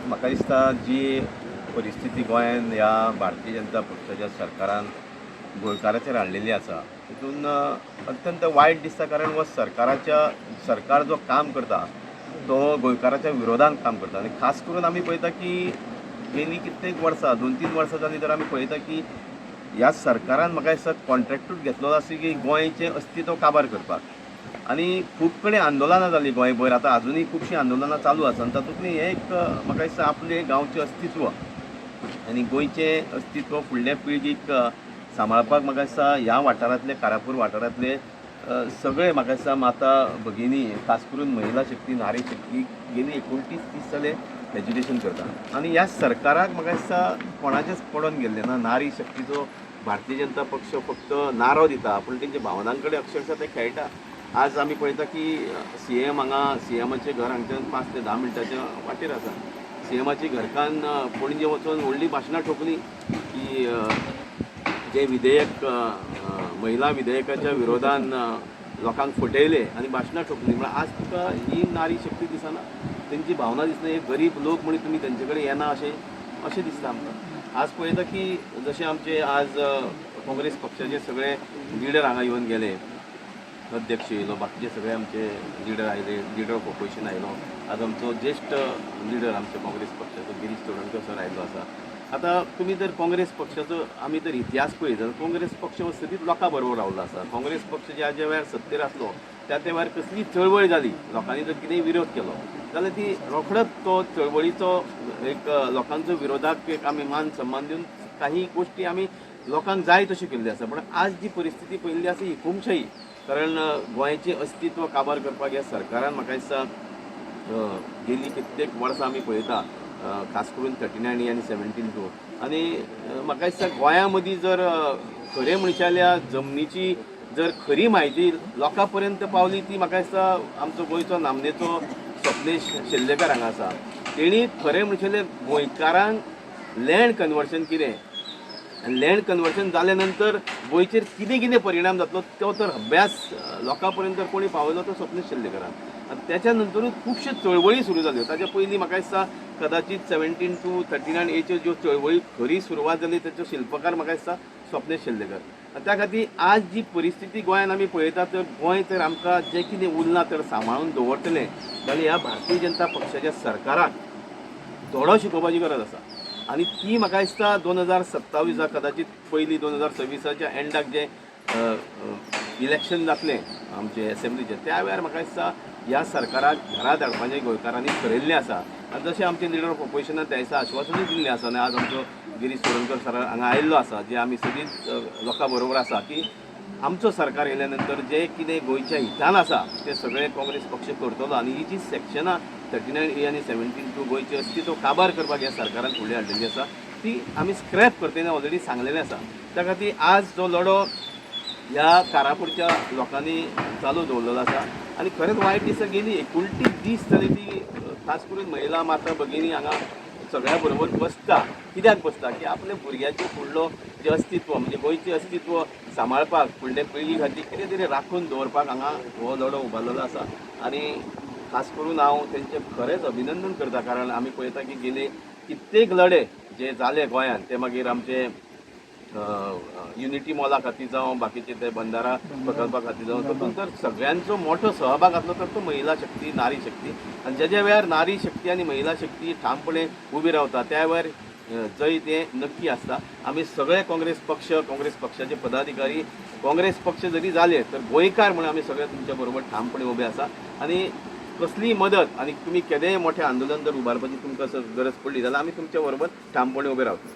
म्हाका दिसता जी परिस्थिती गोंयांत ह्या भारतीय जनता पक्षाच्या सरकारान गोंयकाराचेर हाडलेली आसा तितून अत्यंत वायट दिसता. कारण हो सरकार जो काम करता तो गोंयकाराच्या विरोधान काम करता. आनी खास करून आमी पळयता की गेलीं कित्येक वर्सां 2-3 वर्सां जालीं तर आमी पळयता की ह्या सरकारान म्हाका दिसता कॉन्ट्रॅक्टूच घेतलो आसा की गोंयचें अस्तित्व काबार करपाक. आनी खूब कडेन आंदोलनां जालीं गोंयभर. आतां अजुनूय खुबशीं आंदोलनां चालू आसा आनी तातूंतली हें एक म्हाका दिसता आपले गांवचें अस्तित्व आनी गोंयचें अस्तित्व फुडल्या पिळगेक सांबाळपाक म्हाका दिसता ह्या वाठारांतले कारापूर वाठारांतले सगळे म्हाका दिसता माता भगिनी खास करून महिला शक्ती नारी शक्ती गेली 29-30 जाले एज्युकेशन करता. आनी ह्या सरकाराक म्हाका दिसता कोणाचेंच पडोन गेल्लें ना. नारी शक्तीचो भारतीय जनता पक्ष फक्त नारो दिता पूण तेंच्या भावनां कडेन अक्षरशः ते खेळटा. आज आमी पळयता की CM हांगा CMाचें घर हांगच्यान 5 ते 10 मिनटाच्या वाटेर आसा. CMाची घरकान्न पणजे वचून व्हडली भाशणां ठोकली की जे विधेयक महिला विधेयकाच्या विरोधान लोकांक फटयले आनी भाशणां ठोकली. म्हळ्यार आज तुका ही नारी शक्ती दिसना, तेंची भावना दिसना. एक गरीब लोक म्हणून तुमी तेंचे कडेन येना अशें दिसता आमकां. आज पळयता की जशे आमचे आज काँग्रेस पक्षाचे सगळे लिडर हांगा येवन गेले, अध्यक्ष येयलो, बाकीचे सगळे आमचे लिडर आयले, लिडर ऑफ ऑपोजिशन आयलो. आज आमचो ज्येश्ठ लिडर आमच्या काँग्रेस पक्षाचो गिरीश चोडणकर सर आयलो आसा. आतां तुमी जर काँग्रेस पक्षाचो आमी जर इतिहास पळयत जाल्यार काँग्रेस पक्ष हो सदींच लोकां बरोबर रावलो आसा. काँग्रेस पक्ष ज्या वेळार सत्तेर आसलो त्या वेळार कसली चळवळ जाली, लोकांनी जर कितेंय विरोध केलो जाल्यार ती रोखडोच तो चळवळीचो एक लोकांचो विरोधाक एक आमी मान सन्मान दिवन काही गोश्टी आमी लोकांक जाय तश्यो केल्ल्यो आसा. पण आज जी परिस्थिती पळयल्ली आसा ही हुकुमशाही. कारण गोंयचें अस्तित्व काबार करपाक ह्या सरकारान म्हाका दिसता गेली कित्येक वर्सां आमी पळयता खास करून 39 आनी 17 आनी म्हाका दिसता गोंया मदीं जर खरे मनशाल्या जमनीची जर खरी म्हायती लोकां पर्यंत पावली ती म्हाका दिसता आमचो गोंयचो नामनेचो स्वप्नेश शेल्लेकर हांगा आसा. तेणी खरे म्हणशाले गोंयकारांक लँड कन्वर्शन कितें आनी लँड कन्वर्शन जाल्या नंतर गोंयचेर कितें कितें परिणाम जातलो तो तर अभ्यास लोकां पर्यंत कोणी पावयलो तो स्वप्नेश शेल्लेकरान. आनी त्याच्या नंतरूच खुबश्यो चळवळी सुरू जाल्यो. ताच्या पयलीं म्हाका दिसता कदाचित 17 to 39 एच्यो ज्यो चळवळी खरी सुरवात जाली ताचो शिल्पकार म्हाका दिसता स्वप्नेश शेल्लेकर. आनी त्या खातीर आज जी परिस्थिती गोंयांत आमी पळयता तर गोंय तर आमकां जें कितें उरलां तर सांबाळून दवरतलें जाल्यार ह्या भारतीय जनता पक्षाच्या सरकाराक थोडो शिकोवपाची गरज आसा. आनी ती म्हाका दिसता 2027 कदाचित पयलीं 2026च्या एंडाक जे इलेक्शन जातलें आमचे एसेंब्लीचें त्या वेळार म्हाका दिसता ह्या सरकाराक घरा धाडपाचें गोंयकारांनी ठरयल्लें आसा. आनी जशें आमचे लिडर ऑफ ऑपोजिशनान त्या दिसा आश्वासनूय दिल्लें आसा आनी आज आमचो गिरीश चोडणकर सर हांगा आयिल्लो आसा जे आमी सदींच लोकां बरोबर आसा की आमचो सरकार येयल्या नंतर जे कितें गोंयच्या हितान आसा ते सगळे काँग्रेस पक्ष करतलो. आनी ही जी सेक्शनां 39A आनी 17 गोंयचे अस्तित्व काबार करपाक ह्या सरकारान फुडें हाडलेली आसा ती आमी स्क्रॅप करतना ऑलरेडी सांगलेलें आसा. त्या खातीर आज जो लढो ह्या कारापूरच्या लोकांनी चालू दवरलेलो आसा आनी खरेंच वायट दिसा गेली 29 दीस जाली ती खास करून महिला माता भगिनी हांगा सगळ्या बरोबर बसता. कित्याक बसता की आपल्या भुरग्याचो फुडलो जे अस्तित्व म्हणजे गोंयचें अस्तित्व सांबाळपाक फुडले पिळगी खातीर कितें तरी राखून दवरपाक हांगा हो लढो उबारलेलो आसा. आनी खास करून हांव तेंचें खरेंच अभिनंदन करता. कारण आमी पळयता की गेले कित्येक लढे जे जाले गोंयांत ते मागीर आमचे युनिटी मॉला खातीर जावं बाकीचे ते बंदारा प्रकल्पा खातीर जावं तातूंत तर सगळ्यांचो मोठो सहभाग आसलो तर तो महिला शक्ती नारी शक्ती. आनी ज्या वेळार नारी शक्ती आनी महिला शक्ती ठामपणे उबी रावता त्या वेळार जय तें नक्की आसता. आमी सगळे काँग्रेस पक्षाचे पदाधिकारी काँग्रेस पक्ष जरी जाले तर गोंयकार म्हणून आमी सगळे तुमच्या बरोबर ठामपणे उबे आसा. आनी कसली मदत आनी तुमी केदेंय मोठें आंदोलन जर उबारपाची तुमकां गरज पडली जाल्यार आमी तुमच्या बरोबर ठामपणे उबे रावता.